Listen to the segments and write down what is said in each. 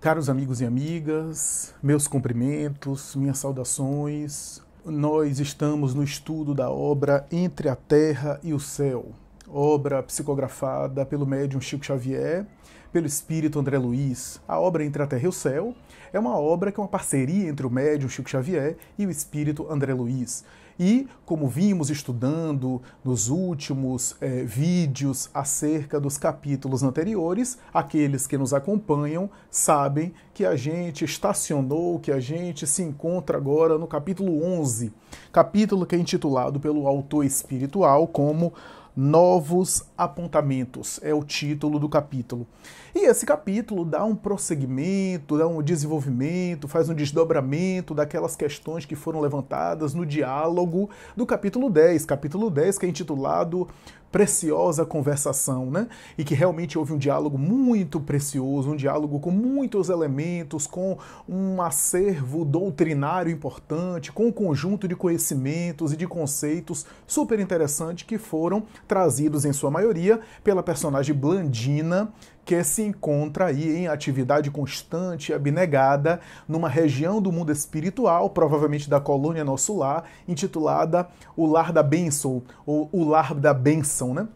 Caros amigos e amigas, meus cumprimentos, minhas saudações. Nós estamos no estudo da obra Entre a Terra e o Céu, obra psicografada pelo médium Chico Xavier, pelo espírito André Luiz. A obra Entre a Terra e o Céu é uma obra que é uma parceria entre o médium Chico Xavier e o espírito André Luiz. E, como vimos estudando nos últimos vídeos acerca dos capítulos anteriores, aqueles que nos acompanham sabem que a gente estacionou, que a gente se encontra agora no capítulo 11, capítulo que é intitulado pelo autor espiritual como Novos Apontamentos, é o título do capítulo. E esse capítulo dá um prosseguimento, dá um desenvolvimento, faz um desdobramento daquelas questões que foram levantadas no diálogo do capítulo 10 que é intitulado Preciosa Conversação, né? E que realmente houve um diálogo muito precioso, um diálogo com muitos elementos, com um acervo doutrinário importante, com um conjunto de conhecimentos e de conceitos super interessantes que foram trazidos em sua maioria pela personagem Blandina, que se encontra aí em atividade constante e abnegada numa região do mundo espiritual, provavelmente da colônia Nosso Lar, intitulada O Lar da Bênção, ou O Lar da Bênção, né?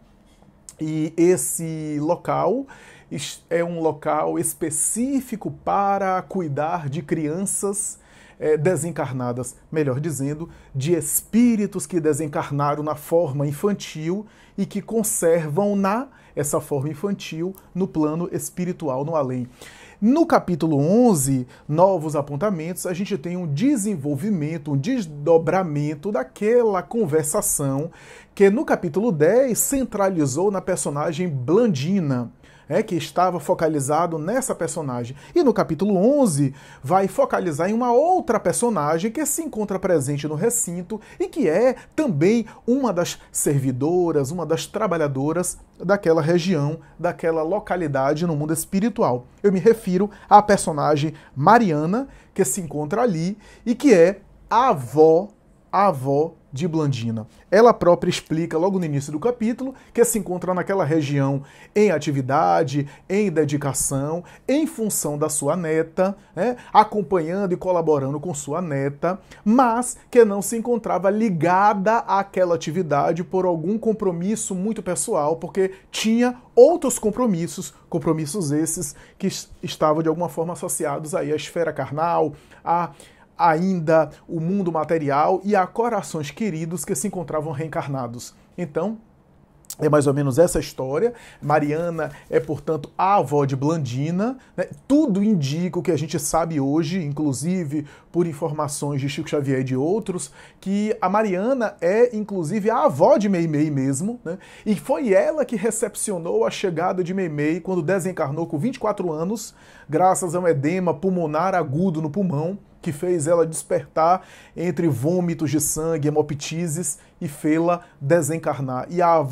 E esse local é um local específico para cuidar de crianças desencarnadas, melhor dizendo, de espíritos que desencarnaram na forma infantil e que conservam essa forma infantil no plano espiritual, no além. No capítulo 11, Novos Apontamentos, a gente tem um desenvolvimento, um desdobramento daquela conversação que no capítulo 10 centralizou na personagem Blandina, que estava focalizado nessa personagem. E no capítulo 11 vai focalizar em uma outra personagem que se encontra presente no recinto e que é também uma das servidoras, uma das trabalhadoras daquela região, daquela localidade no mundo espiritual. Eu me refiro à personagem Mariana, que se encontra ali e que é a avó de Blandina. Ela própria explica logo no início do capítulo que se encontra naquela região em atividade, em dedicação, em função da sua neta, acompanhando e colaborando com sua neta, mas que não se encontrava ligada àquela atividade por algum compromisso muito pessoal, porque tinha outros compromissos esses que estavam de alguma forma associados aí à esfera carnal, ainda o mundo material e a corações queridos que se encontravam reencarnados. Então, é mais ou menos essa história. Mariana é, portanto, a avó de Blandina, né? Tudo indica o que a gente sabe hoje, inclusive por informações de Chico Xavier e de outros, que a Mariana é, inclusive, a avó de Meimei mesmo, né? E foi ela que recepcionou a chegada de Meimei quando desencarnou com 24 anos, graças a um edema pulmonar agudo no pulmão, que fez ela despertar entre vômitos de sangue, hemoptises e fê-la desencarnar. E a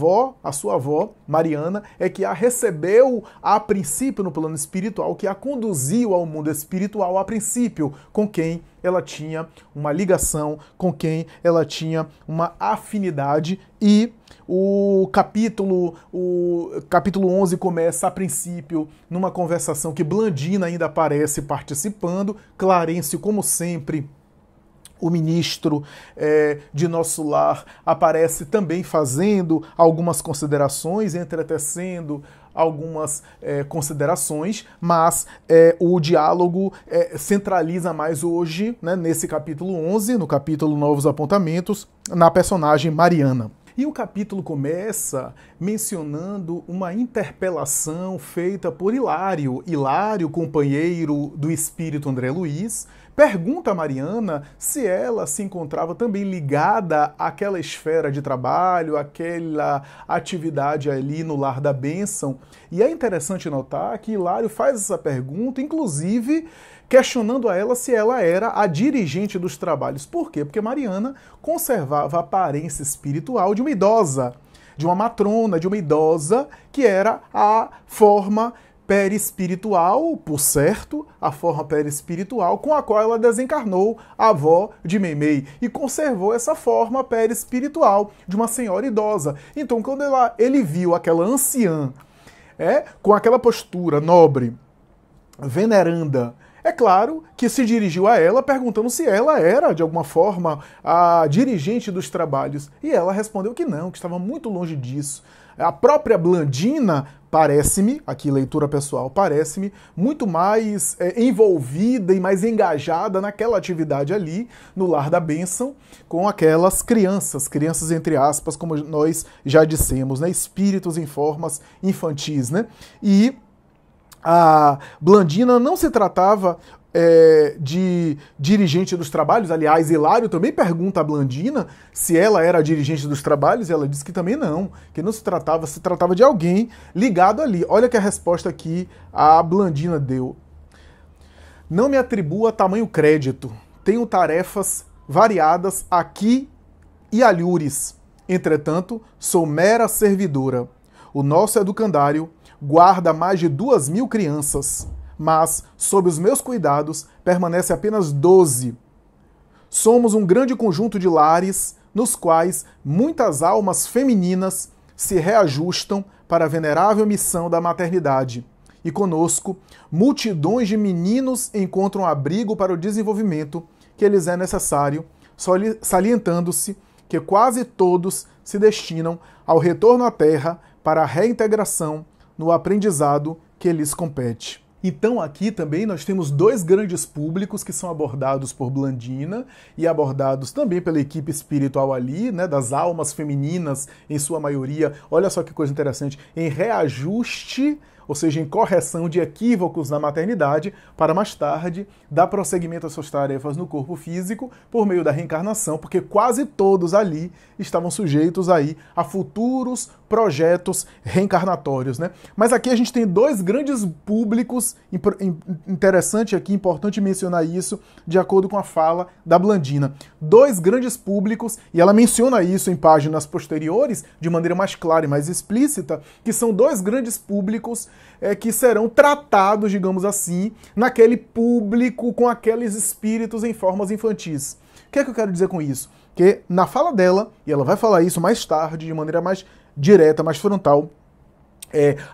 sua avó, Mariana, é que a recebeu a princípio no plano espiritual, que a conduziu ao mundo espiritual a princípio, com quem ela tinha uma ligação, com quem ela tinha uma afinidade. E o capítulo 11 começa, a princípio, numa conversação que Blandina ainda aparece participando, Clarencio, como sempre, o ministro de Nosso Lar, aparece também fazendo algumas considerações, entretecendo algumas considerações, mas o diálogo centraliza mais hoje, né, nesse capítulo 11, no capítulo Novos Apontamentos, na personagem Mariana. E o capítulo começa mencionando uma interpelação feita por Hilário. Hilário, companheiro do espírito André Luiz, pergunta a Mariana se ela se encontrava também ligada àquela esfera de trabalho, àquela atividade ali no Lar da Bênção. E é interessante notar que Hilário faz essa pergunta, inclusive questionando a ela se ela era a dirigente dos trabalhos. Por quê? Porque Mariana conservava a aparência espiritual de uma idosa, de uma matrona, de uma idosa, que era a forma perispiritual, por certo, a forma perispiritual com a qual ela desencarnou, a avó de Meimei, e conservou essa forma perispiritual de uma senhora idosa. Então, quando ele viu aquela anciã, com aquela postura nobre, veneranda, é claro que se dirigiu a ela perguntando se ela era, de alguma forma, a dirigente dos trabalhos. E ela respondeu que não, que estava muito longe disso. A própria Blandina, parece-me, aqui leitura pessoal, parece-me muito mais envolvida e mais engajada naquela atividade ali, no Lar da Bênção, com aquelas crianças entre aspas, como nós já dissemos, né? Espíritos em formas infantis, né? E a Blandina não se tratava de dirigente dos trabalhos. Aliás, Hilário também pergunta a Blandina se ela era a dirigente dos trabalhos, e ela disse que também não, que não se tratava de alguém ligado ali. Olha que a resposta aqui a Blandina deu. Não me atribua tamanho crédito, tenho tarefas variadas aqui e alhures. Entretanto, sou mera servidora. O nosso educandário guarda mais de 2.000 crianças, mas, sob os meus cuidados, permanece apenas 12. Somos um grande conjunto de lares nos quais muitas almas femininas se reajustam para a venerável missão da maternidade. E conosco, multidões de meninos encontram abrigo para o desenvolvimento que lhes é necessário, salientando-se que quase todos se destinam ao retorno à Terra para a reintegração no aprendizado que lhes compete. Então aqui também nós temos dois grandes públicos que são abordados por Blandina e abordados também pela equipe espiritual ali, né, das almas femininas em sua maioria. Olha só que coisa interessante, em reajuste, ou seja, em correção de equívocos na maternidade, para mais tarde dar prosseguimento às suas tarefas no corpo físico por meio da reencarnação, porque quase todos ali estavam sujeitos aí a futuros projetos reencarnatórios, né? Mas aqui a gente tem dois grandes públicos, interessante aqui, importante mencionar isso, de acordo com a fala da Blandina. Dois grandes públicos, e ela menciona isso em páginas posteriores, de maneira mais clara e mais explícita, que são dois grandes públicos que serão tratados, digamos assim, naquele público com aqueles espíritos em formas infantis. O que é que eu quero dizer com isso? Que na fala dela, e ela vai falar isso mais tarde, de maneira mais direta, mais frontal,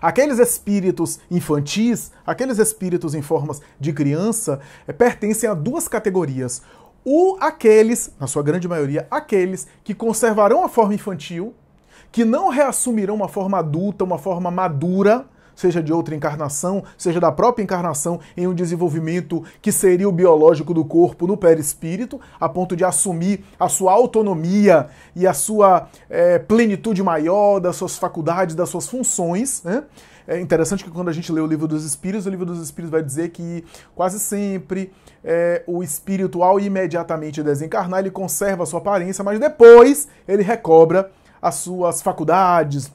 aqueles espíritos infantis, aqueles espíritos em formas de criança, pertencem a duas categorias. Aqueles, na sua grande maioria, aqueles que conservarão a forma infantil, que não reassumirão uma forma adulta, uma forma madura, seja de outra encarnação, seja da própria encarnação, em um desenvolvimento que seria o biológico do corpo no perispírito, a ponto de assumir a sua autonomia e a sua plenitude maior das suas faculdades, das suas funções, né? É interessante que quando a gente lê o Livro dos Espíritos, o Livro dos Espíritos vai dizer que quase sempre o espírito, ao imediatamente desencarnar, ele conserva a sua aparência, mas depois ele recobra as suas faculdades,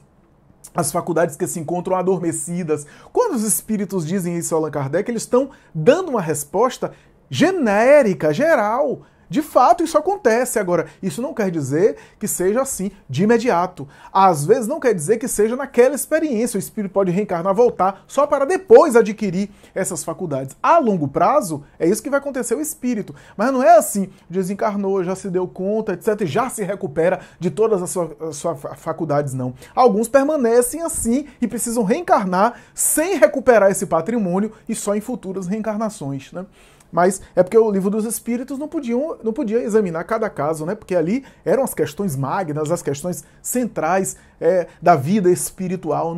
as faculdades que se encontram adormecidas. Quando os espíritos dizem isso a Allan Kardec, eles estão dando uma resposta genérica, geral. De fato, isso acontece. Agora, isso não quer dizer que seja assim de imediato. Às vezes não quer dizer que seja naquela experiência. O espírito pode reencarnar, voltar, só para depois adquirir essas faculdades. A longo prazo, é isso que vai acontecer ao espírito. Mas não é assim, desencarnou, já se deu conta, etc., e já se recupera de todas as suas faculdades, não. Alguns permanecem assim e precisam reencarnar sem recuperar esse patrimônio e só em futuras reencarnações, né? Mas é porque o Livro dos Espíritos não podia examinar cada caso, né? Porque ali eram as questões magnas, as questões centrais da vida espiritual.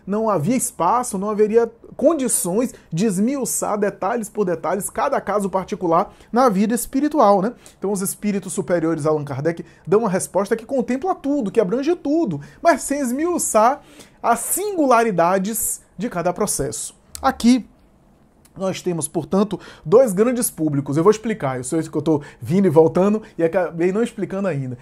Não havia espaço, não haveria condições de esmiuçar detalhes por detalhes cada caso particular na vida espiritual, né? Então os espíritos superiores a Allan Kardec dão uma resposta que contempla tudo, que abrange tudo, mas sem esmiuçar as singularidades de cada processo. Aqui nós temos, portanto, dois grandes públicos. Eu vou explicar, eu sei que eu estou vindo e voltando e acabei não explicando ainda.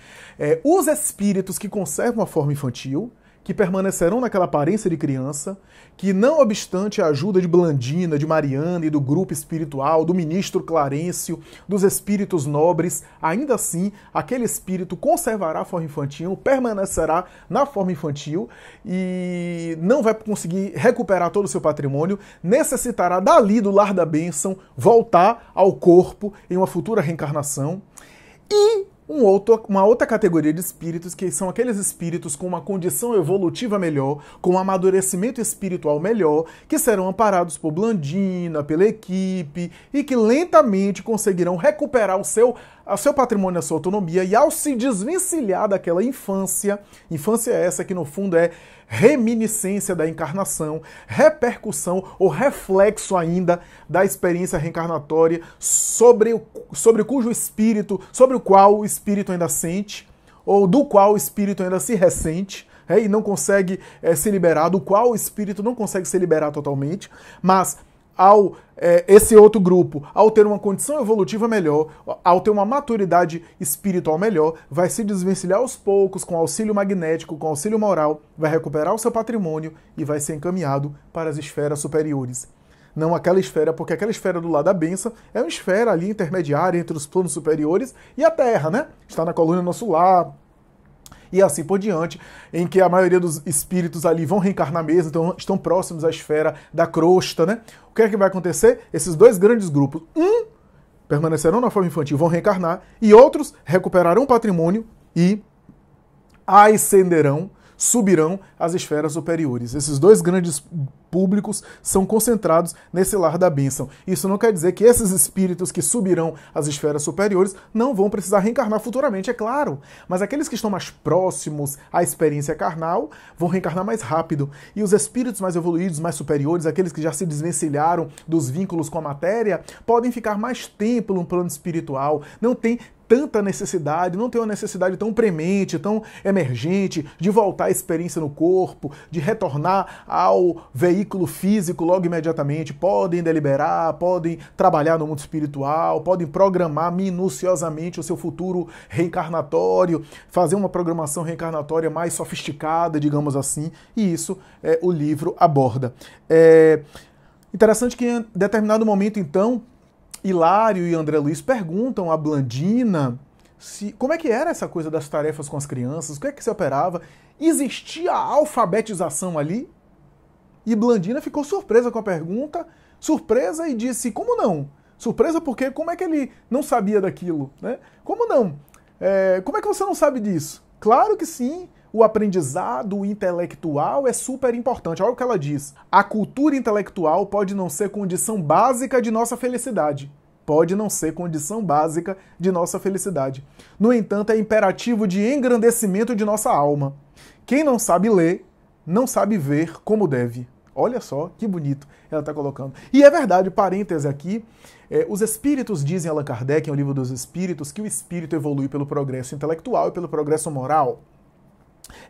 Os espíritos que conservam a forma infantil, que permanecerão naquela aparência de criança, que não obstante a ajuda de Blandina, de Mariana e do grupo espiritual, do ministro Clarencio, dos espíritos nobres, ainda assim, aquele espírito conservará a forma infantil, permanecerá na forma infantil e não vai conseguir recuperar todo o seu patrimônio, necessitará dali do Lar da Bênção voltar ao corpo em uma futura reencarnação. E uma outra categoria de espíritos, que são aqueles espíritos com uma condição evolutiva melhor, com um amadurecimento espiritual melhor, que serão amparados por Blandina, pela equipe, e que lentamente conseguirão recuperar o seu patrimônio, a sua autonomia, e ao se desvencilhar daquela infância essa que no fundo é reminiscência da encarnação, repercussão ou reflexo ainda da experiência reencarnatória sobre o qual o espírito ainda sente, ou do qual o espírito ainda se ressente, e não consegue se liberar, do qual o espírito não consegue se liberar totalmente, mas esse outro grupo, ao ter uma condição evolutiva melhor, ao ter uma maturidade espiritual melhor, vai se desvencilhar aos poucos, com auxílio magnético, com auxílio moral, vai recuperar o seu patrimônio e vai ser encaminhado para as esferas superiores. Não aquela esfera, porque aquela esfera do lado da bênção é uma esfera ali intermediária entre os planos superiores e a Terra, né? Está na coluna nosso lar, e assim por diante, em que a maioria dos espíritos ali vão reencarnar mesmo, então estão próximos à esfera da crosta, né? O que é que vai acontecer? Esses dois grandes grupos, permanecerão na forma infantil, vão reencarnar, e outros recuperarão o patrimônio e ascenderão, subirão às esferas superiores. Esses dois grandes públicos são concentrados nesse lar da bênção. Isso não quer dizer que esses espíritos que subirão às esferas superiores não vão precisar reencarnar futuramente, é claro. Mas aqueles que estão mais próximos à experiência carnal vão reencarnar mais rápido. E os espíritos mais evoluídos, mais superiores, aqueles que já se desvencilharam dos vínculos com a matéria, podem ficar mais tempo no plano espiritual. Não tem tanta necessidade, não tem uma necessidade tão premente, tão emergente de voltar à experiência no corpo, de retornar ao veículo físico logo imediatamente. Podem deliberar, podem trabalhar no mundo espiritual, podem programar minuciosamente o seu futuro reencarnatório, fazer uma programação reencarnatória mais sofisticada, digamos assim, e isso o livro aborda. Interessante que em determinado momento, então, Hilário e André Luiz perguntam a Blandina como é que era essa coisa das tarefas com as crianças, o que é que se operava, existia a alfabetização ali? E Blandina ficou surpresa com a pergunta, surpresa, e disse, como não? Surpresa porque como é que ele não sabia daquilo, né? Como não? Como é que você não sabe disso? Claro que sim. O aprendizado intelectual é super importante. Olha o que ela diz. A cultura intelectual pode não ser condição básica de nossa felicidade. Pode não ser condição básica de nossa felicidade. No entanto, é imperativo de engrandecimento de nossa alma. Quem não sabe ler, não sabe ver como deve. Olha só que bonito ela está colocando. E é verdade, parêntese aqui, os espíritos dizem, Allan Kardec, em O Livro dos Espíritos, que o espírito evolui pelo progresso intelectual e pelo progresso moral.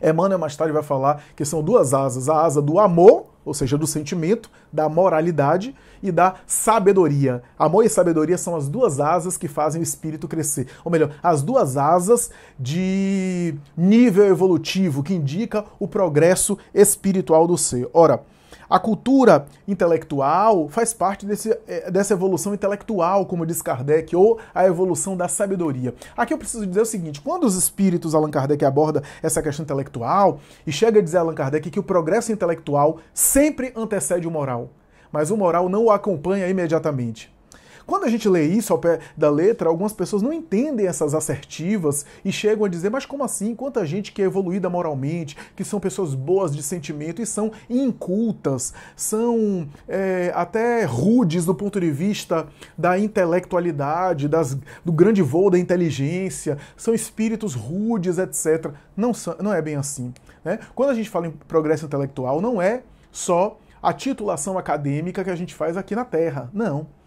Emmanuel mais tarde vai falar que são duas asas, a asa do amor, ou seja, do sentimento, da moralidade e da sabedoria. Amor e sabedoria são as duas asas que fazem o espírito crescer. Ou melhor, as duas asas de nível evolutivo que indica o progresso espiritual do ser. Ora, a cultura intelectual faz parte dessa evolução intelectual, como diz Kardec, ou a evolução da sabedoria. Aqui eu preciso dizer o seguinte, quando os espíritos, Allan Kardec, aborda essa questão intelectual, e chega a dizer Allan Kardec que o progresso intelectual sempre antecede o moral, mas o moral não o acompanha imediatamente. Quando a gente lê isso ao pé da letra, algumas pessoas não entendem essas assertivas e chegam a dizer, mas como assim? Quanta gente que é evoluída moralmente, que são pessoas boas de sentimento e são incultas, são até rudes do ponto de vista da intelectualidade, do grande voo da inteligência, são espíritos rudes, etc. Não é bem assim, né? Quando a gente fala em progresso intelectual, não é só a titulação acadêmica que a gente faz aqui na Terra, não.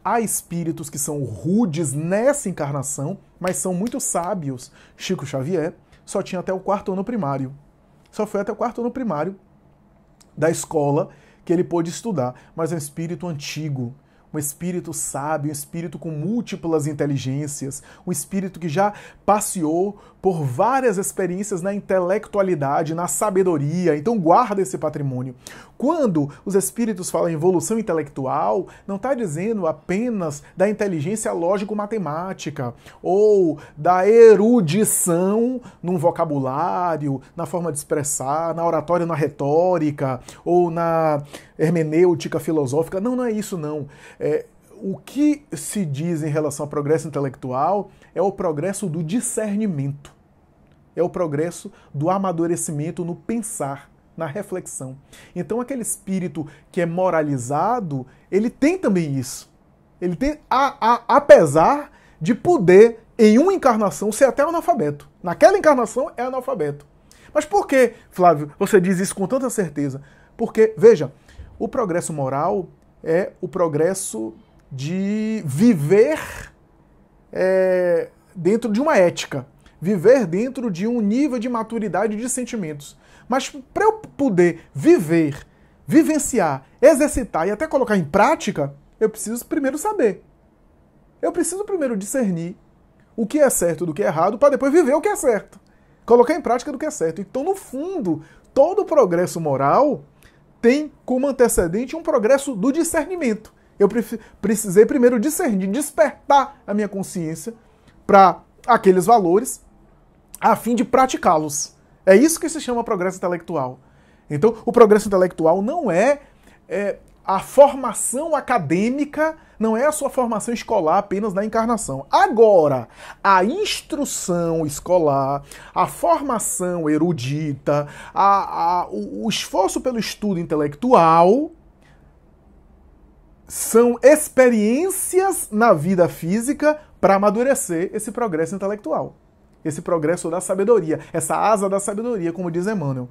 Há espíritos que são rudes nessa encarnação, mas são muito sábios. Chico Xavier só tinha até o 4º ano primário. Só foi até o 4º ano primário da escola que ele pôde estudar. Mas é um espírito antigo, um espírito sábio, um espírito com múltiplas inteligências, um espírito que já passeou por várias experiências na intelectualidade, na sabedoria, então guarda esse patrimônio. Quando os espíritos falam em evolução intelectual, não está dizendo apenas da inteligência lógico-matemática, ou da erudição num vocabulário, na forma de expressar, na oratória, na retórica, ou na hermenêutica filosófica. Não é isso não. o que se diz em relação ao progresso intelectual é o progresso do discernimento, é o progresso do amadurecimento no pensar, na reflexão. Então aquele espírito que é moralizado, ele tem também isso. Ele tem, apesar de poder, em uma encarnação, ser até analfabeto. Naquela encarnação é analfabeto. Mas por que, Flávio, você diz isso com tanta certeza? Porque, veja, o progresso moral é o progresso de viver dentro de uma ética, viver dentro de um nível de maturidade de sentimentos. Mas para eu poder viver, vivenciar, exercitar e até colocar em prática, eu preciso primeiro saber. Eu preciso primeiro discernir o que é certo do que é errado para depois viver o que é certo. Colocar em prática do que é certo. Então, no fundo, todo o progresso moral tem como antecedente um progresso do discernimento. Eu precisei primeiro discernir, despertar a minha consciência para aqueles valores a fim de praticá-los. É isso que se chama progresso intelectual. Então, o progresso intelectual não é a formação acadêmica, não é a sua formação escolar apenas na encarnação. Agora, a instrução escolar, a formação erudita, o esforço pelo estudo intelectual são experiências na vida física para amadurecer esse progresso intelectual. Esse progresso da sabedoria, essa asa da sabedoria, como diz Emmanuel.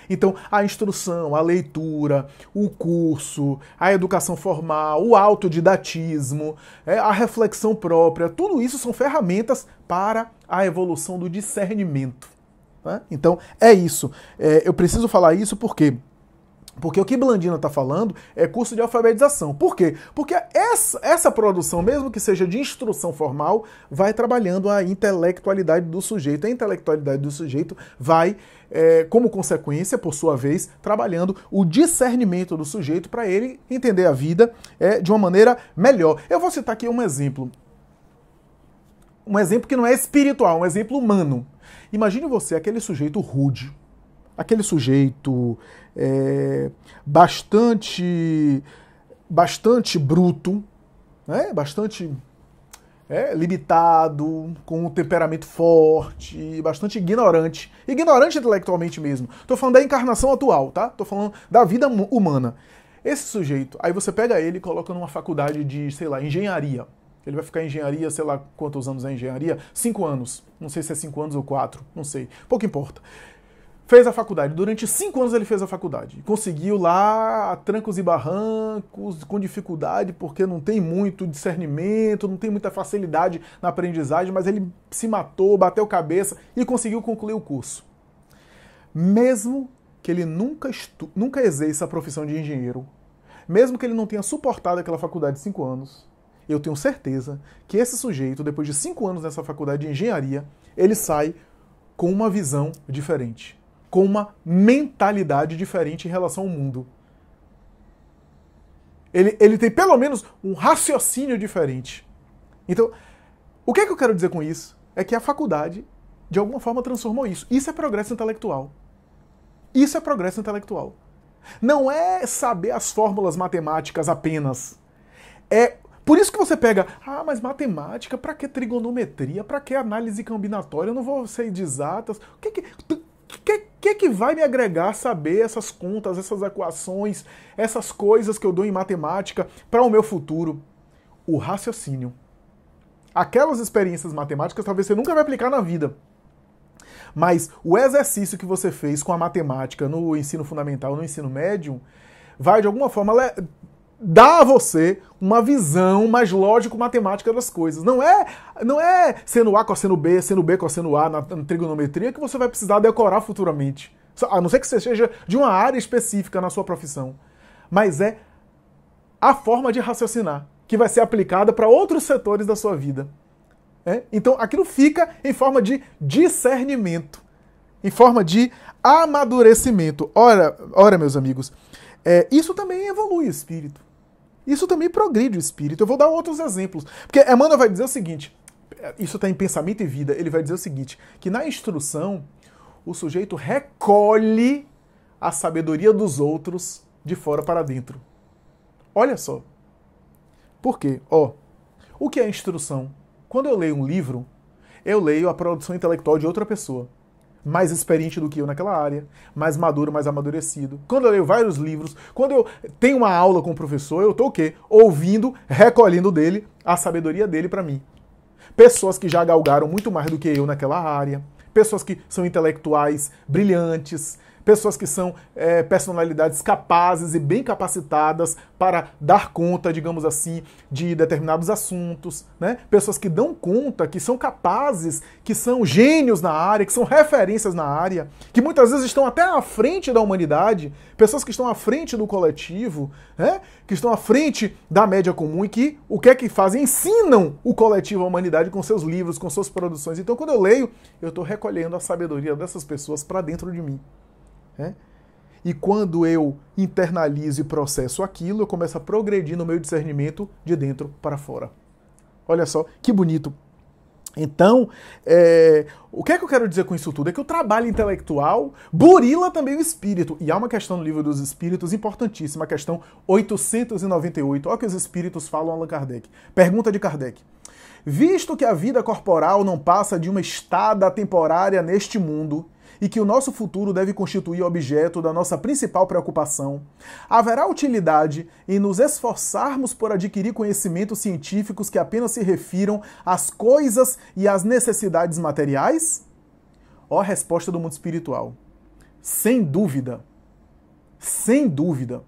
Então, a instrução, a leitura, o curso, a educação formal, o autodidatismo, a reflexão própria, tudo isso são ferramentas para a evolução do discernimento. Então, é isso. Eu preciso falar isso porque o que Blandina está falando é curso de alfabetização. Por quê? Porque essa produção, mesmo que seja de instrução formal, vai trabalhando a intelectualidade do sujeito. A intelectualidade do sujeito vai, como consequência, por sua vez, trabalhando o discernimento do sujeito para ele entender a vida de uma maneira melhor. Eu vou citar aqui um exemplo. Um exemplo que não é espiritual, um exemplo humano. Imagine você, aquele sujeito rude, aquele sujeito bastante bruto, bastante limitado, com um temperamento forte, bastante ignorante. Ignorante intelectualmente mesmo. Tô falando da encarnação atual, tá? Tô falando da vida humana. Esse sujeito, aí você pega ele e coloca numa faculdade de, sei lá, engenharia. Ele vai ficar em engenharia, sei lá quantos anos é engenharia? 5 anos. Não sei se é 5 anos ou 4, não sei. Pouco importa. Fez a faculdade. Durante 5 anos ele fez a faculdade. Conseguiu lá, a trancos e barrancos, com dificuldade, porque não tem muito discernimento, não tem muita facilidade na aprendizagem, mas ele se matou, bateu cabeça e conseguiu concluir o curso. Mesmo que ele nunca exerça a profissão de engenheiro, mesmo que ele não tenha suportado aquela faculdade de 5 anos, eu tenho certeza que esse sujeito, depois de 5 anos nessa faculdade de engenharia, ele sai com uma visão diferente, com uma mentalidade diferente em relação ao mundo. Ele tem pelo menos um raciocínio diferente. Então, o que é que eu quero dizer com isso? É que a faculdade, de alguma forma, transformou isso. Isso é progresso intelectual. Isso é progresso intelectual. Não é saber as fórmulas matemáticas apenas. Por isso que você pega, mas matemática, pra que trigonometria, pra que análise combinatória, eu não vou ser de exatas. O que vai me agregar saber essas contas, essas equações, essas coisas que eu dou em matemática para o meu futuro? O raciocínio. Aquelas experiências matemáticas talvez você nunca vai aplicar na vida. Mas o exercício que você fez com a matemática no ensino fundamental, no ensino médio, vai de alguma forma dar a você uma visão mais lógico-matemática das coisas. Não é seno A, cosseno B, cosseno A na trigonometria que você vai precisar decorar futuramente. A não ser que você seja de uma área específica na sua profissão. Mas é a forma de raciocinar que vai ser aplicada para outros setores da sua vida. Então aquilo fica em forma de discernimento, em forma de amadurecimento. Ora, meus amigos, isso também evolui o espírito. Isso também progride o espírito. Eu vou dar outros exemplos. Porque Emmanuel vai dizer o seguinte, isso está em Pensamento e Vida, ele vai dizer o seguinte, que na instrução, o sujeito recolhe a sabedoria dos outros de fora para dentro. Olha só. Por quê? O que é instrução? Quando eu leio um livro, eu leio a produção intelectual de outra pessoa, mais experiente do que eu naquela área, mais maduro, mais amadurecido. Quando eu leio vários livros, quando eu tenho uma aula com o professor, eu estou o quê? Ouvindo, recolhendo dele a sabedoria dele para mim. Pessoas que já galgaram muito mais do que eu naquela área, pessoas que são intelectuais brilhantes, pessoas que são personalidades capazes e bem capacitadas para dar conta, digamos assim, de determinados assuntos, né? Pessoas que dão conta, que são capazes, que são gênios na área, que são referências na área, que muitas vezes estão até à frente da humanidade, pessoas que estão à frente do coletivo, né? Que estão à frente da média comum e que o que é que fazem? Ensinam o coletivo, a humanidade, com seus livros, com suas produções. Então, quando eu leio, eu estou recolhendo a sabedoria dessas pessoas para dentro de mim. E quando eu internalizo e processo aquilo, eu começo a progredir no meu discernimento de dentro para fora. Olha só, que bonito. Então, o que é que eu quero dizer com isso tudo? É que o trabalho intelectual burila também o espírito. E há uma questão no Livro dos Espíritos importantíssima, a questão 898. Olha o que os espíritos falam a Allan Kardec. Pergunta de Kardec. Visto que a vida corporal não passa de uma estada temporária neste mundo, e que o nosso futuro deve constituir objeto da nossa principal preocupação, haverá utilidade em nos esforçarmos por adquirir conhecimentos científicos que apenas se refiram às coisas e às necessidades materiais? Ó a resposta do mundo espiritual. Sem dúvida. Sem dúvida.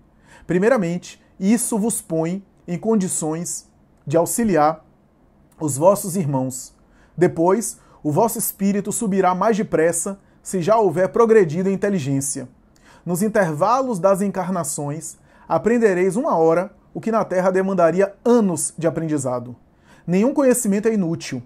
Primeiramente, isso vos põe em condições de auxiliar os vossos irmãos. Depois, o vosso espírito subirá mais depressa se já houver progredido em inteligência. Nos intervalos das encarnações, aprendereis uma hora o que na Terra demandaria anos de aprendizado. Nenhum conhecimento é inútil.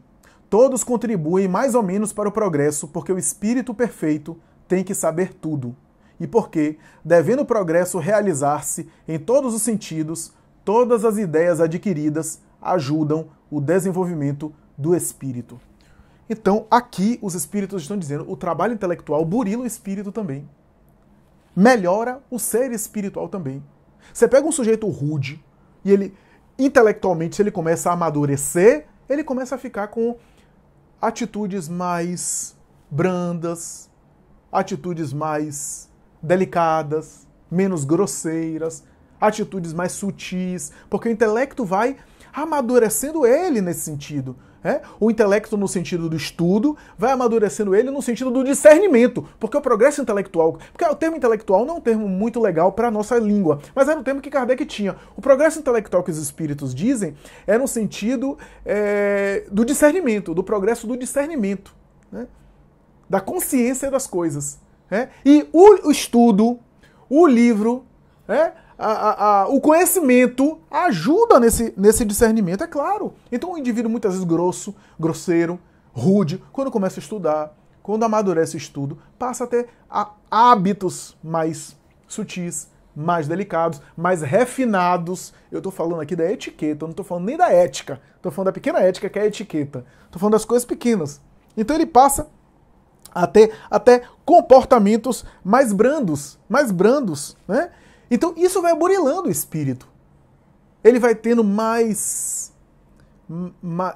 Todos contribuem mais ou menos para o progresso, porque o espírito perfeito tem que saber tudo. E porque, devendo o progresso realizar-se em todos os sentidos, todas as ideias adquiridas ajudam o desenvolvimento do espírito. Então, aqui os espíritos estão dizendo, o trabalho intelectual burila o espírito também. Melhora o ser espiritual também. Você pega um sujeito rude e ele, intelectualmente, se ele começa a amadurecer, ele começa a ficar com atitudes mais brandas, atitudes mais delicadas, menos grosseiras, atitudes mais sutis, porque o intelecto vai amadurecendo ele nesse sentido. O intelecto no sentido do estudo vai amadurecendo ele no sentido do discernimento, porque o progresso intelectual, porque o termo intelectual não é um termo muito legal para a nossa língua, mas era um termo que Kardec tinha. O progresso intelectual que os espíritos dizem é no sentido do discernimento, do progresso do discernimento, né? Da consciência das coisas. E o estudo, o livro, o conhecimento ajuda nesse discernimento, é claro. Então o indivíduo muitas vezes grosso, grosseiro, rude, quando começa a estudar, quando amadurece o estudo, passa a ter hábitos mais sutis, mais delicados, mais refinados. Eu estou falando aqui da etiqueta, eu não estou falando nem da ética. Estou falando da pequena ética, que é a etiqueta. Estou falando das coisas pequenas. Então ele passa a ter até comportamentos mais brandos, né? Então isso vai burilando o espírito. Ele vai tendo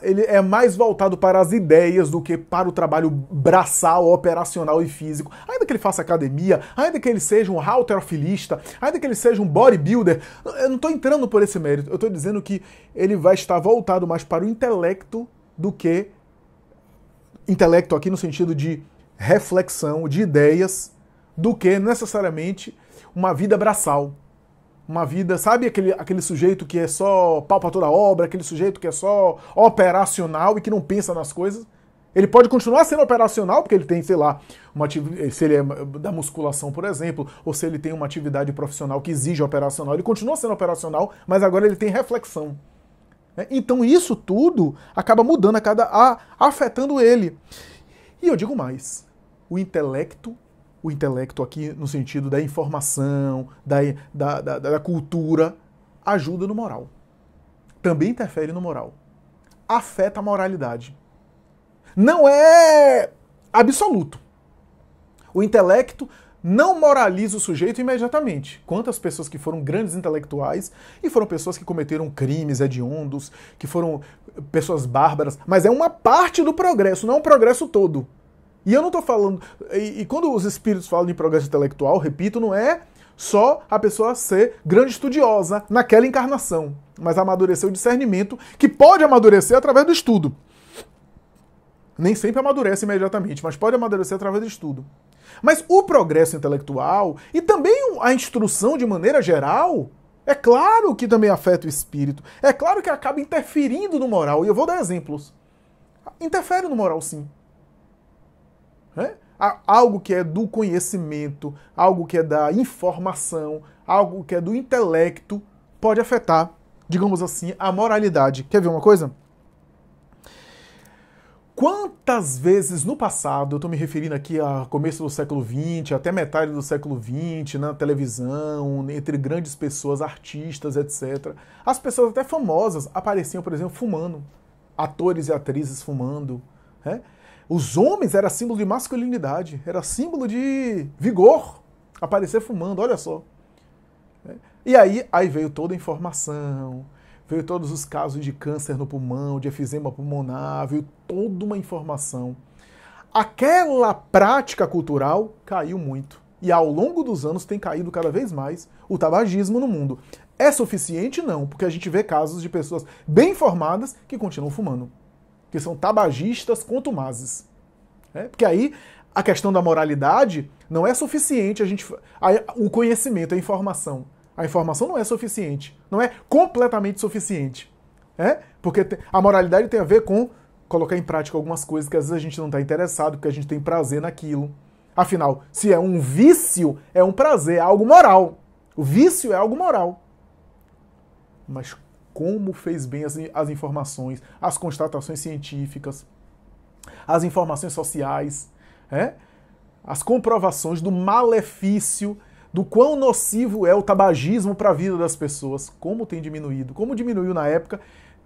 ele é mais voltado para as ideias do que para o trabalho braçal, operacional e físico. Ainda que ele faça academia, ainda que ele seja um halterofilista, ainda que ele seja um bodybuilder, eu não estou entrando por esse mérito. Eu estou dizendo que ele vai estar voltado mais para o intelecto do que... Intelecto aqui no sentido de reflexão, de ideias, do que necessariamente uma vida braçal. Uma vida, sabe aquele sujeito que é só pau para toda obra, aquele sujeito que é só operacional e que não pensa nas coisas? Ele pode continuar sendo operacional, porque ele tem, sei lá, se ele é da musculação, por exemplo, ou se ele tem uma atividade profissional que exige operacional, ele continua sendo operacional, mas agora ele tem reflexão. Então isso tudo acaba mudando, afetando ele. E eu digo mais, o intelecto aqui no sentido da informação, da cultura, ajuda no moral. Também interfere no moral. Afeta a moralidade. Não é absoluto. O intelecto não moraliza o sujeito imediatamente. Quantas pessoas que foram grandes intelectuais e foram pessoas que cometeram crimes hediondos, que foram pessoas bárbaras, mas é uma parte do progresso, não é um progresso todo. E eu não estou falando... E quando os espíritos falam de progresso intelectual, repito, não é só a pessoa ser grande estudiosa naquela encarnação, mas amadurecer o discernimento, que pode amadurecer através do estudo. Nem sempre amadurece imediatamente, mas pode amadurecer através do estudo. Mas o progresso intelectual e também a instrução de maneira geral, é claro que também afeta o espírito. É claro que acaba interferindo no moral. E eu vou dar exemplos. Interfere no moral, sim. Algo que é do conhecimento, algo que é da informação, algo que é do intelecto, pode afetar, digamos assim, a moralidade. Quer ver uma coisa? Quantas vezes no passado, eu estou me referindo aqui ao começo do século XX, até metade do século XX, na televisão, entre grandes pessoas, artistas, etc. As pessoas até famosas apareciam, por exemplo, fumando. Atores e atrizes fumando. Né? Os homens era símbolo de masculinidade, era símbolo de vigor, aparecer fumando, olha só. E aí veio toda a informação, veio todos os casos de câncer no pulmão, de efizema pulmonar, veio toda uma informação. Aquela prática cultural caiu muito. E ao longo dos anos tem caído cada vez mais o tabagismo no mundo. É suficiente? Não, porque a gente vê casos de pessoas bem informadas que continuam fumando. Que são tabagistas contumazes. Porque aí a questão da moralidade não é suficiente o conhecimento, a informação. A informação não é suficiente, não é completamente suficiente. Porque a moralidade tem a ver com colocar em prática algumas coisas que às vezes a gente não está interessado, porque a gente tem prazer naquilo. Afinal, se é um vício, é um prazer, é algo moral. O vício é algo moral. Mas como fez bem as informações, as constatações científicas, as informações sociais, as comprovações do malefício, do quão nocivo é o tabagismo para a vida das pessoas. Como tem diminuído, como diminuiu na época,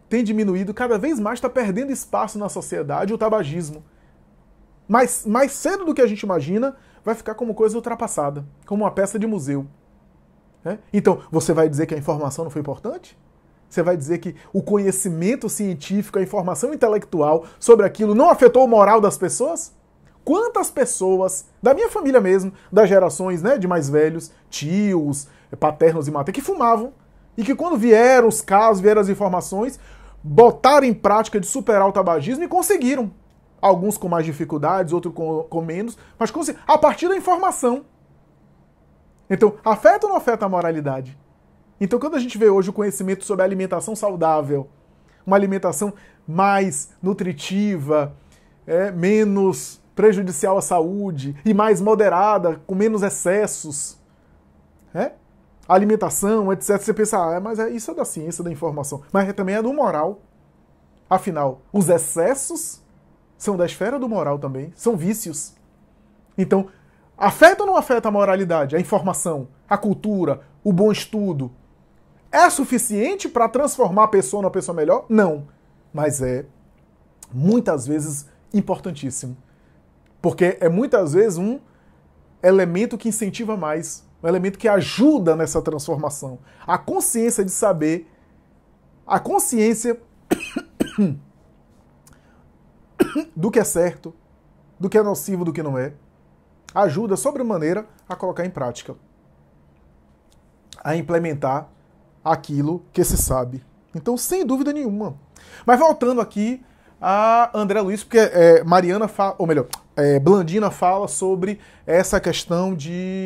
tem diminuído, cada vez mais está perdendo espaço na sociedade o tabagismo. Mas mais cedo do que a gente imagina, vai ficar como coisa ultrapassada, como uma peça de museu. Então, você vai dizer que a informação não foi importante? Você vai dizer que o conhecimento científico, a informação intelectual sobre aquilo não afetou o moral das pessoas? Quantas pessoas, da minha família mesmo, das gerações de mais velhos, tios, paternos e maternos, que fumavam, e que quando vieram os casos, vieram as informações, botaram em prática de superar o tabagismo e conseguiram. Alguns com mais dificuldades, outros com menos, mas a partir da informação. Então, afeta ou não afeta a moralidade? Então, quando a gente vê hoje o conhecimento sobre a alimentação saudável, uma alimentação mais nutritiva, menos prejudicial à saúde e mais moderada, com menos excessos, a alimentação, etc. Você pensa, mas isso é da ciência, da informação, mas também é do moral. Afinal, os excessos são da esfera do moral também, são vícios. Então, afeta ou não afeta a moralidade, a informação, a cultura, o bom estudo? É suficiente para transformar a pessoa numa pessoa melhor? Não. Mas é, muitas vezes, importantíssimo. Porque é muitas vezes um elemento que incentiva mais, um elemento que ajuda nessa transformação. A consciência de saber, a consciência do que é certo, do que é nocivo, do que não é, ajuda sobremaneira a colocar em prática, a implementar aquilo que se sabe. Então, sem dúvida nenhuma. Mas voltando aqui a André Luiz, porque Mariana fala, ou melhor, Blandina fala sobre essa questão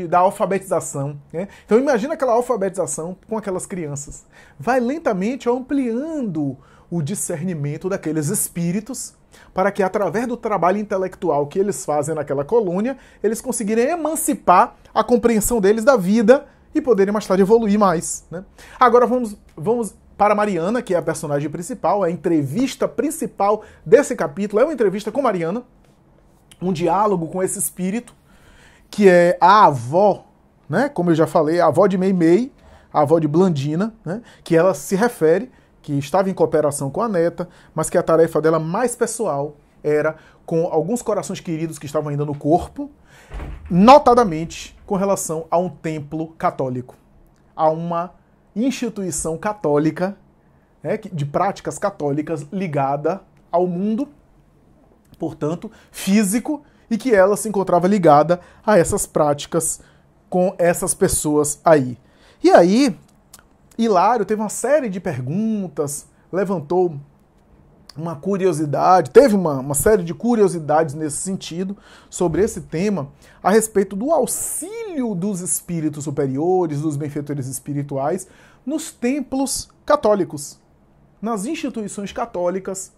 da alfabetização. Então imagina aquela alfabetização com aquelas crianças. Vai lentamente ampliando o discernimento daqueles espíritos para que, através do trabalho intelectual que eles fazem naquela colônia, eles conseguirem emancipar a compreensão deles da vida e poderem mais tarde evoluir mais. Agora vamos para Mariana, que é a personagem principal, a entrevista principal desse capítulo é uma entrevista com Mariana, um diálogo com esse espírito, que é a avó, como eu já falei, a avó de Meimei, a avó de Blandina, que ela se refere, que estava em cooperação com a neta, mas que a tarefa dela mais pessoal era com alguns corações queridos que estavam ainda no corpo, notadamente com relação a um templo católico, a uma instituição católica, de práticas católicas ligada ao mundo, portanto, físico, e que ela se encontrava ligada a essas práticas com essas pessoas aí. E aí, Hilário teve uma série de perguntas, levantou uma curiosidade, teve uma série de curiosidades nesse sentido, sobre esse tema, a respeito do auxílio dos espíritos superiores, dos benfeitores espirituais, nos templos católicos, nas instituições católicas,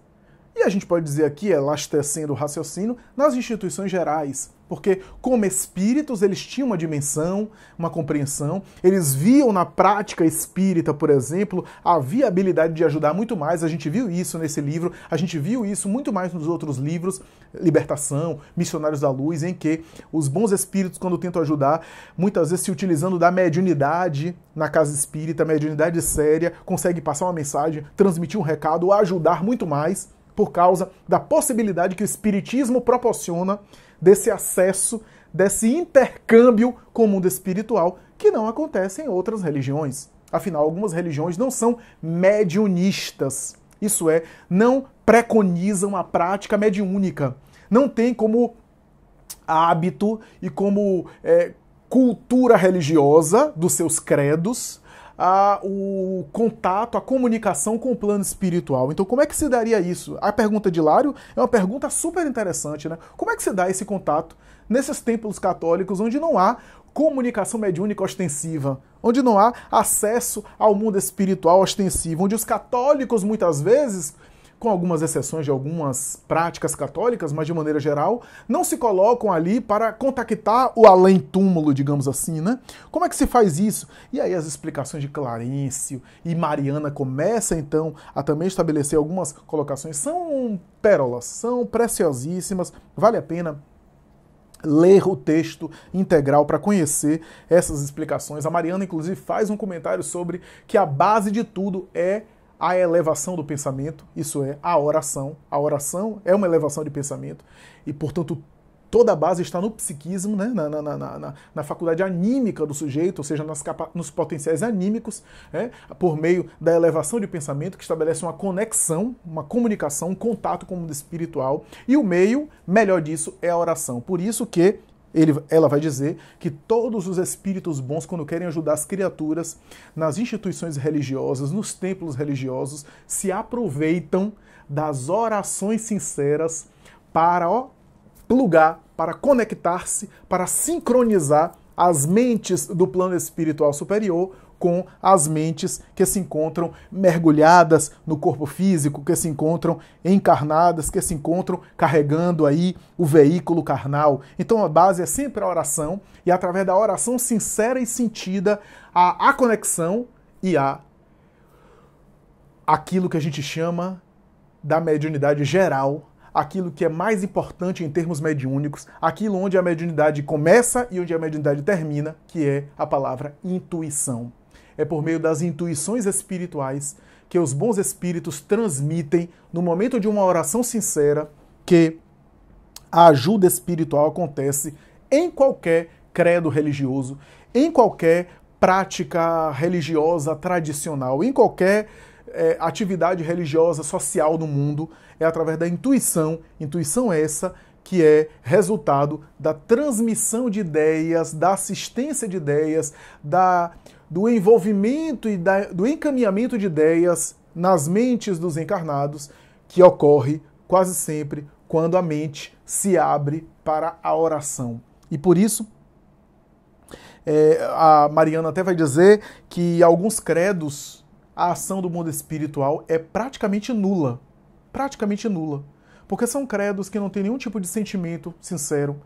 e a gente pode dizer aqui, elastecendo o raciocínio, nas instituições gerais, porque como espíritos eles tinham uma dimensão, uma compreensão, eles viam na prática espírita, por exemplo, a viabilidade de ajudar muito mais, a gente viu isso nesse livro, a gente viu isso muito mais nos outros livros, Libertação, Missionários da Luz, em que os bons espíritos, quando tentam ajudar, muitas vezes se utilizando da mediunidade na casa espírita, mediunidade séria, conseguem passar uma mensagem, transmitir um recado, ajudar muito mais, por causa da possibilidade que o espiritismo proporciona desse acesso, desse intercâmbio com o mundo espiritual, que não acontece em outras religiões. Afinal, algumas religiões não são mediunistas, isso é, não preconizam a prática mediúnica, não tem como hábito e como cultura religiosa dos seus credos o contato, a comunicação com o plano espiritual. Então, como é que se daria isso? A pergunta de Hilário é uma pergunta super interessante, né? Como é que se dá esse contato nesses templos católicos onde não há comunicação mediúnica ostensiva, onde não há acesso ao mundo espiritual ostensivo, onde os católicos, muitas vezes, com algumas exceções de algumas práticas católicas, mas de maneira geral, não se colocam ali para contactar o além-túmulo, digamos assim, né? Como é que se faz isso? E aí as explicações de Clarencio e Mariana começam, então, a também estabelecer algumas colocações. São pérolas, são preciosíssimas, vale a pena ler o texto integral para conhecer essas explicações. A Mariana, inclusive, faz um comentário sobre que a base de tudo é a elevação do pensamento, isso é, a oração. A oração é uma elevação de pensamento e, portanto, toda a base está no psiquismo, né? na faculdade anímica do sujeito, ou seja, nos potenciais anímicos, por meio da elevação de pensamento, que estabelece uma conexão, uma comunicação, um contato com o mundo espiritual. E o meio, melhor disso, é a oração. Por isso que ela vai dizer que todos os espíritos bons, quando querem ajudar as criaturas nas instituições religiosas, nos templos religiosos, se aproveitam das orações sinceras para plugar, para conectar-se, para sincronizar as mentes do plano espiritual superior com as mentes que se encontram mergulhadas no corpo físico, que se encontram encarnadas, que se encontram carregando aí o veículo carnal. Então a base é sempre a oração, e através da oração sincera e sentida, a conexão e aquilo que a gente chama da mediunidade geral, aquilo que é mais importante em termos mediúnicos, aquilo onde a mediunidade começa e onde a mediunidade termina, que é a palavra intuição. É por meio das intuições espirituais que os bons espíritos transmitem, no momento de uma oração sincera, que a ajuda espiritual acontece em qualquer credo religioso, em qualquer prática religiosa tradicional, em qualquer atividade religiosa social no mundo, é através da intuição essa que é resultado da transmissão de ideias, da assistência de ideias, do envolvimento e do encaminhamento de ideias nas mentes dos encarnados, que ocorre quase sempre quando a mente se abre para a oração. E por isso, a Mariana até vai dizer que em alguns credos a ação do mundo espiritual é praticamente nula. Praticamente nula. Porque são credos que não têm nenhum tipo de sentimento sincero,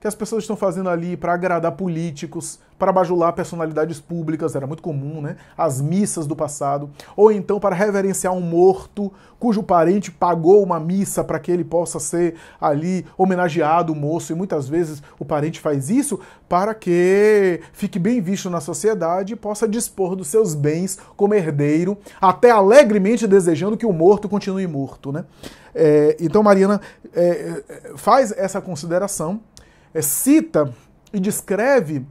que as pessoas estão fazendo ali para agradar políticos, para bajular personalidades públicas, era muito comum, né? As missas do passado, ou então para reverenciar um morto cujo parente pagou uma missa para que ele possa ser ali homenageado, o moço, e muitas vezes o parente faz isso para que fique bem visto na sociedade e possa dispor dos seus bens como herdeiro, até alegremente desejando que o morto continue morto, né? Então Mariana faz essa consideração. cita e descreve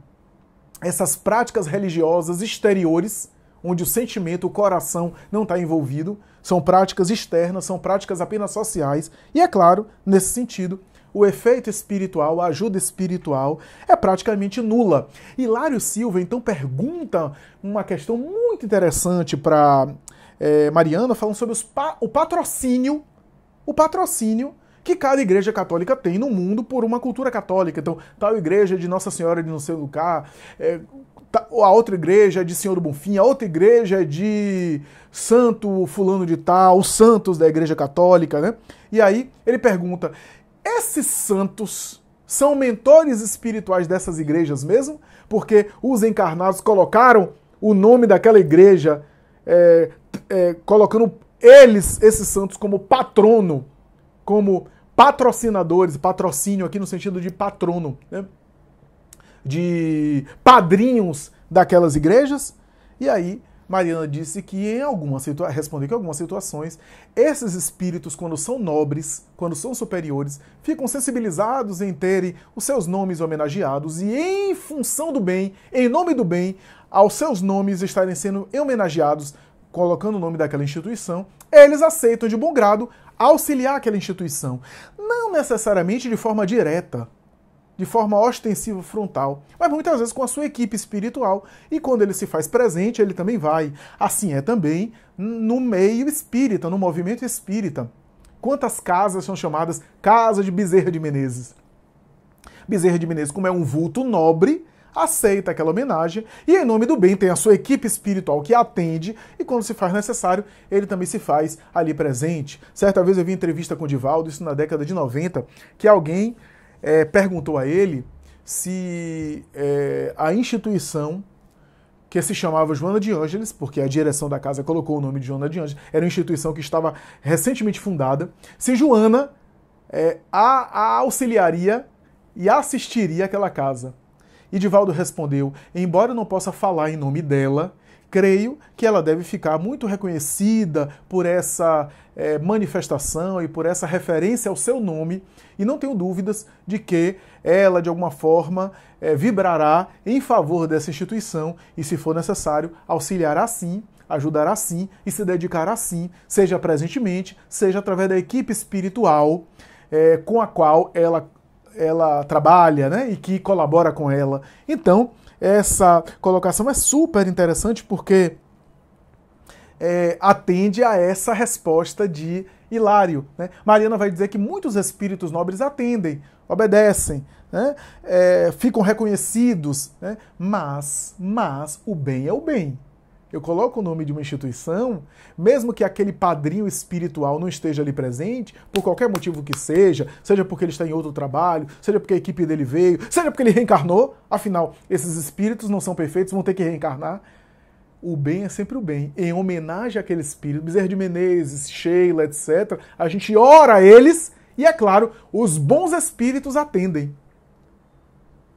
essas práticas religiosas exteriores, onde o sentimento, o coração não está envolvido, são práticas externas, são práticas apenas sociais, e é claro, nesse sentido, o efeito espiritual, a ajuda espiritual é praticamente nula. Hilário Silva, então, pergunta uma questão muito interessante para Mariana, falando sobre o patrocínio que cada igreja católica tem no mundo por uma cultura católica. Então, tal igreja de Nossa Senhora de não sei o lugar, a outra igreja é de Senhor do Bonfim, a outra igreja é de Santo Fulano de Tal, os santos da igreja católica, né? E aí ele pergunta, esses santos são mentores espirituais dessas igrejas mesmo? Porque os encarnados colocaram o nome daquela igreja, colocando esses santos como patrono, como patrocinadores, patrocínio aqui no sentido de patrono, né? De padrinhos daquelas igrejas. E aí Mariana disse que respondeu que em algumas situações esses espíritos, quando são nobres, quando são superiores, ficam sensibilizados em terem os seus nomes homenageados e em função do bem, em nome do bem, aos seus nomes estarem sendo homenageados, colocando o nome daquela instituição, eles aceitam de bom grado auxiliar aquela instituição. Não necessariamente de forma direta, de forma ostensiva, frontal, mas muitas vezes com a sua equipe espiritual. E quando ele se faz presente, ele também vai. Assim é também no meio espírita, no movimento espírita. Quantas casas são chamadas Casa de Bezerra de Menezes? Bezerra de Menezes, como é um vulto nobre, aceita aquela homenagem e, em nome do bem, tem a sua equipe espiritual que atende e, quando se faz necessário, ele também se faz ali presente. Certa vez eu vi entrevista com o Divaldo, isso na década de 90, que alguém perguntou a ele se a instituição que se chamava Joana de Ângeles, porque a direção da casa colocou o nome de Joana de Ângeles, era uma instituição que estava recentemente fundada, se Joana a auxiliaria e assistiria àquela casa. E Divaldo respondeu, embora eu não possa falar em nome dela, creio que ela deve ficar muito reconhecida por essa manifestação e por essa referência ao seu nome, e não tenho dúvidas de que ela, de alguma forma, vibrará em favor dessa instituição e, se for necessário, auxiliará sim, ajudará sim e se dedicará sim, seja presentemente, seja através da equipe espiritual com a qual ela trabalha, né, e que colabora com ela. Então, essa colocação é super interessante porque atende a essa resposta de Hilário, né? Mariana vai dizer que muitos espíritos nobres atendem, obedecem, né? Ficam reconhecidos, né? Mas o bem é o bem. Eu coloco o nome de uma instituição, mesmo que aquele padrinho espiritual não esteja ali presente, por qualquer motivo que seja porque ele está em outro trabalho, seja porque a equipe dele veio, seja porque ele reencarnou, afinal, esses espíritos não são perfeitos, vão ter que reencarnar. O bem é sempre o bem. Em homenagem àquele espírito, Bezerra de Menezes, Sheila, etc., a gente ora a eles e, é claro, os bons espíritos atendem.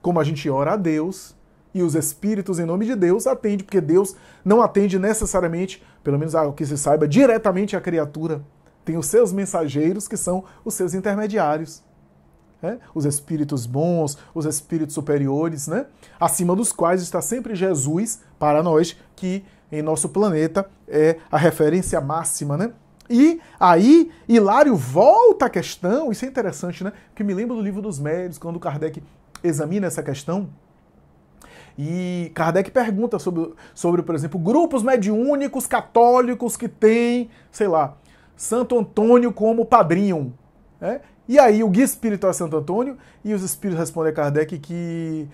Como a gente ora a Deus, e os espíritos, em nome de Deus, atendem, porque Deus não atende necessariamente, pelo menos ao que se saiba, diretamente à criatura. Tem os seus mensageiros, que são os seus intermediários. Né? Os espíritos bons, os espíritos superiores, né? Acima dos quais está sempre Jesus, para nós, que em nosso planeta é a referência máxima, né? E aí, Hilário volta à questão, isso é interessante, né? Que me lembra do Livro dos Médiuns, quando Kardec examina essa questão. E Kardec pergunta sobre, por exemplo, grupos mediúnicos católicos que têm, sei lá, Santo Antônio como padrinho. Né? E aí o guia espiritual é Santo Antônio, e os espíritos respondem a Kardec que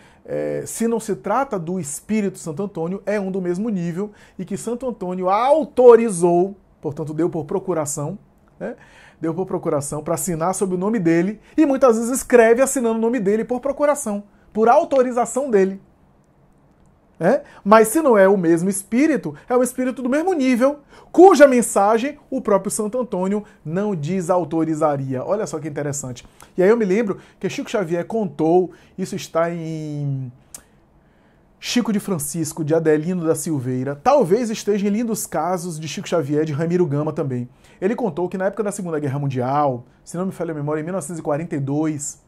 se não se trata do espírito Santo Antônio, é um do mesmo nível, e que Santo Antônio autorizou, portanto deu por procuração, né? Deu por procuração para assinar sob o nome dele, e muitas vezes escreve assinando o nome dele por procuração, por autorização dele. Mas se não é o mesmo espírito, é um espírito do mesmo nível, cuja mensagem o próprio Santo Antônio não desautorizaria. Olha só que interessante. E aí eu me lembro que Chico Xavier contou, isso está em Chico de Francisco, de Adelino da Silveira, talvez esteja em Lindos Casos de Chico Xavier, de Ramiro Gama também. Ele contou que na época da Segunda Guerra Mundial, se não me falha a memória, em 1942,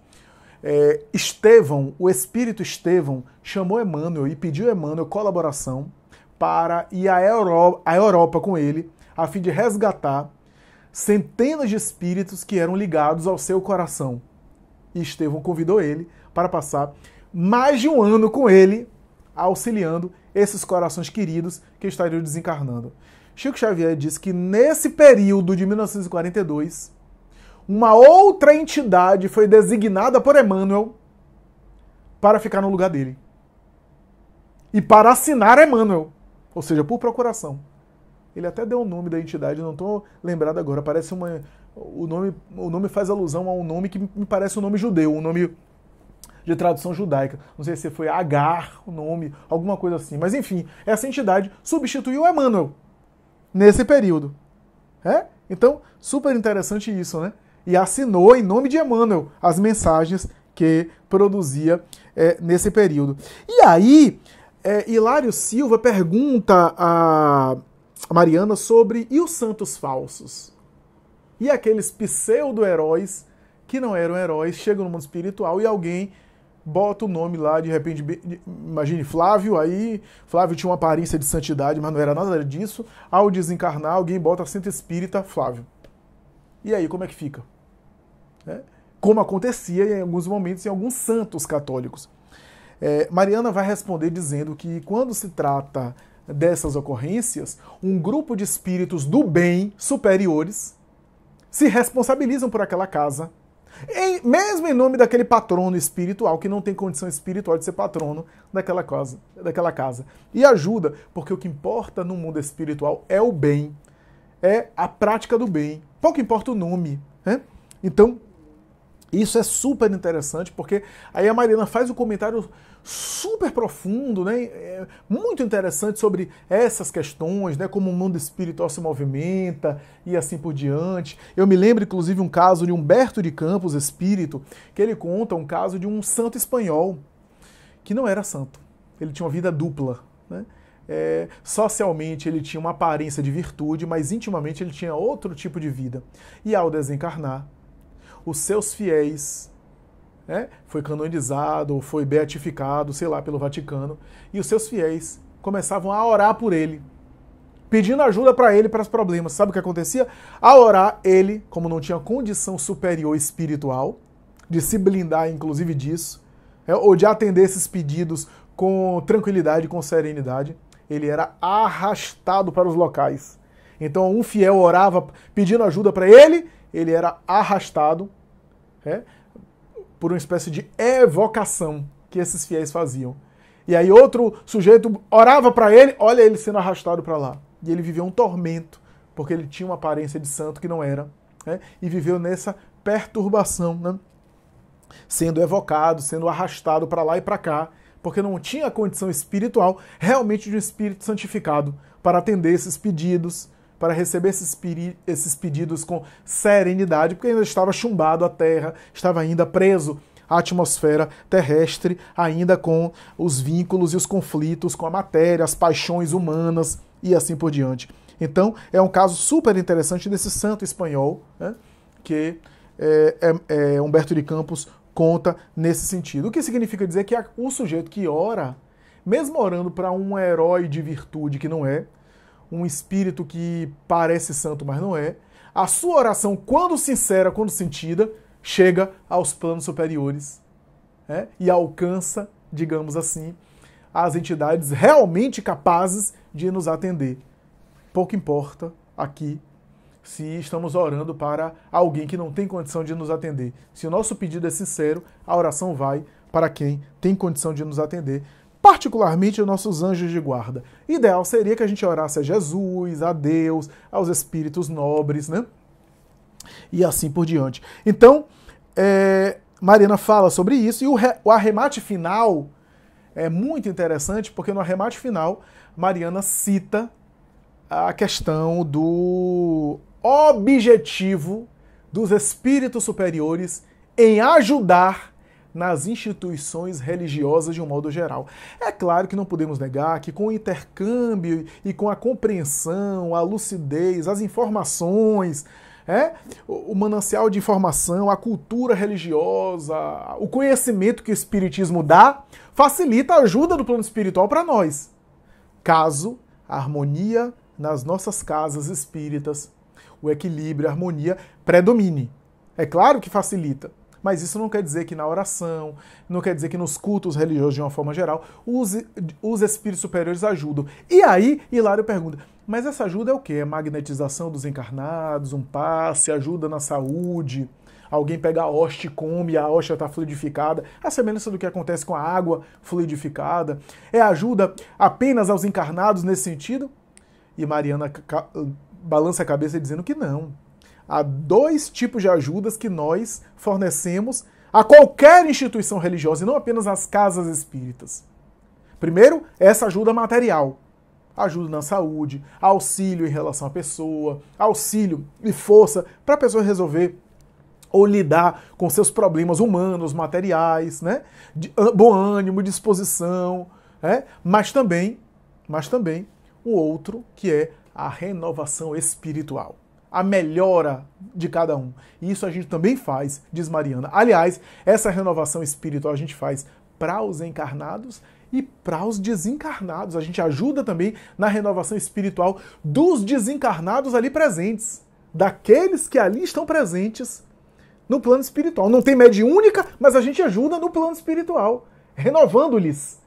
Estevão, o espírito Estevão, chamou Emmanuel e pediu a Emmanuel colaboração para ir à Europa com ele, a fim de resgatar centenas de espíritos que eram ligados ao seu coração. E Estevão convidou ele para passar mais de um ano com ele, auxiliando esses corações queridos que estariam desencarnando. Chico Xavier disse que nesse período de 1942, uma outra entidade foi designada por Emmanuel para ficar no lugar dele. E para assinar Emmanuel, ou seja, por procuração. Ele até deu o nome da entidade, não estou lembrado agora, parece o nome faz alusão a um nome que me parece um nome judeu, um nome de tradução judaica. Não sei se foi Agar, o nome, alguma coisa assim. Mas enfim, essa entidade substituiu Emmanuel nesse período. Então, super interessante isso, né? E assinou em nome de Emmanuel as mensagens que produzia nesse período. E aí, Hilário Silva pergunta a Mariana sobre e os santos falsos? E aqueles pseudo-heróis que não eram heróis, chegam no mundo espiritual e alguém bota o nome lá, de repente, imagine Flávio, aí Flávio tinha uma aparência de santidade, mas não era nada disso. Ao desencarnar, alguém bota Santo Espírita Flávio. E aí, como é que fica? Como acontecia em alguns momentos em alguns santos católicos. Mariana vai responder dizendo que quando se trata dessas ocorrências, um grupo de espíritos do bem superiores se responsabilizam por aquela casa, mesmo em nome daquele patrono espiritual que não tem condição espiritual de ser patrono daquela casa. E ajuda, porque o que importa no mundo espiritual é o bem, é a prática do bem. Pouco importa o nome. Então, isso é super interessante, porque aí a Mariana faz um comentário super profundo, né? Muito interessante sobre essas questões, né? Como o mundo espiritual se movimenta e assim por diante. Eu me lembro, inclusive, um caso de Humberto de Campos, espírito, que ele conta um caso de um santo espanhol que não era santo. Ele tinha uma vida dupla, né? Socialmente ele tinha uma aparência de virtude, mas intimamente ele tinha outro tipo de vida. E ao desencarnar, os seus fiéis, foi canonizado, ou foi beatificado, sei lá, pelo Vaticano, e os seus fiéis começavam a orar por ele, pedindo ajuda para ele para os problemas. Sabe o que acontecia? Ao orar, ele, como não tinha condição superior espiritual, de se blindar inclusive disso, ou de atender esses pedidos com tranquilidade, com serenidade, ele era arrastado para os locais. Então um fiel orava pedindo ajuda para ele, ele era arrastado por uma espécie de evocação que esses fiéis faziam. E aí outro sujeito orava para ele, olha ele sendo arrastado para lá. E ele viveu um tormento, porque ele tinha uma aparência de santo que não era, e viveu nessa perturbação, né? Sendo evocado, sendo arrastado para lá e para cá, porque não tinha a condição espiritual realmente de um espírito santificado para atender esses pedidos, para receber esses pedidos com serenidade, porque ainda estava chumbado à terra, estava ainda preso à atmosfera terrestre, ainda com os vínculos e os conflitos com a matéria, as paixões humanas e assim por diante. Então, é um caso super interessante desse santo espanhol, que Humberto de Campos conta nesse sentido. O que significa dizer que o sujeito que ora, mesmo orando para um herói de virtude que não é, um espírito que parece santo, mas não é, a sua oração, quando sincera, quando sentida, chega aos planos superiores, e alcança, digamos assim, as entidades realmente capazes de nos atender. Pouco importa aqui se estamos orando para alguém que não tem condição de nos atender. Se o nosso pedido é sincero, a oração vai para quem tem condição de nos atender, particularmente os nossos anjos de guarda. Ideal seria que a gente orasse a Jesus, a Deus, aos espíritos nobres, né? E assim por diante. Então, Mariana fala sobre isso, e o arremate final é muito interessante, porque no arremate final, Mariana cita a questão do objetivo dos espíritos superiores em ajudar nas instituições religiosas de um modo geral. É claro que não podemos negar que com o intercâmbio e com a compreensão, a lucidez, as informações O manancial de informação, a cultura religiosa, o conhecimento que o Espiritismo dá, facilita a ajuda do plano espiritual para nós. Caso a harmonia nas nossas casas espíritas, o equilíbrio, a harmonia predomine. É claro que facilita, mas isso não quer dizer que na oração, não quer dizer que nos cultos religiosos de uma forma geral, os espíritos superiores ajudam. E aí, Hilário pergunta, mas essa ajuda é o quê? É magnetização dos encarnados, um passe, ajuda na saúde, alguém pega a hóstia e come, a hóstia está fluidificada, a semelhança do que acontece com a água fluidificada. É ajuda apenas aos encarnados nesse sentido? E Mariana balança a cabeça dizendo que não. Há dois tipos de ajudas que nós fornecemos a qualquer instituição religiosa, e não apenas às casas espíritas. Primeiro, essa ajuda material. Ajuda na saúde, auxílio em relação à pessoa, auxílio e força para a pessoa resolver ou lidar com seus problemas humanos, materiais, né? Bom ânimo, disposição, mas também o outro que é a renovação espiritual, a melhora de cada um. E isso a gente também faz, diz Mariana. Aliás, essa renovação espiritual a gente faz para os encarnados e para os desencarnados. A gente ajuda também na renovação espiritual dos desencarnados ali presentes, daqueles que ali estão presentes no plano espiritual. Não tem mediúnica, mas a gente ajuda no plano espiritual, renovando-lhes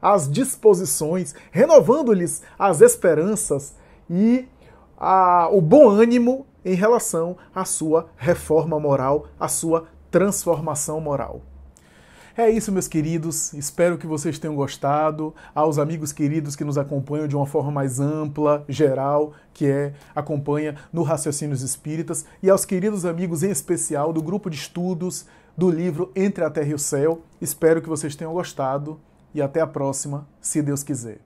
as disposições, renovando-lhes as esperanças e o bom ânimo em relação à sua reforma moral, à sua transformação moral. É isso, meus queridos. Espero que vocês tenham gostado. Aos amigos queridos que nos acompanham de uma forma mais ampla, geral, acompanha no Raciocínios Espíritas, e aos queridos amigos em especial do grupo de estudos do livro Entre a Terra e o Céu. Espero que vocês tenham gostado e até a próxima, se Deus quiser.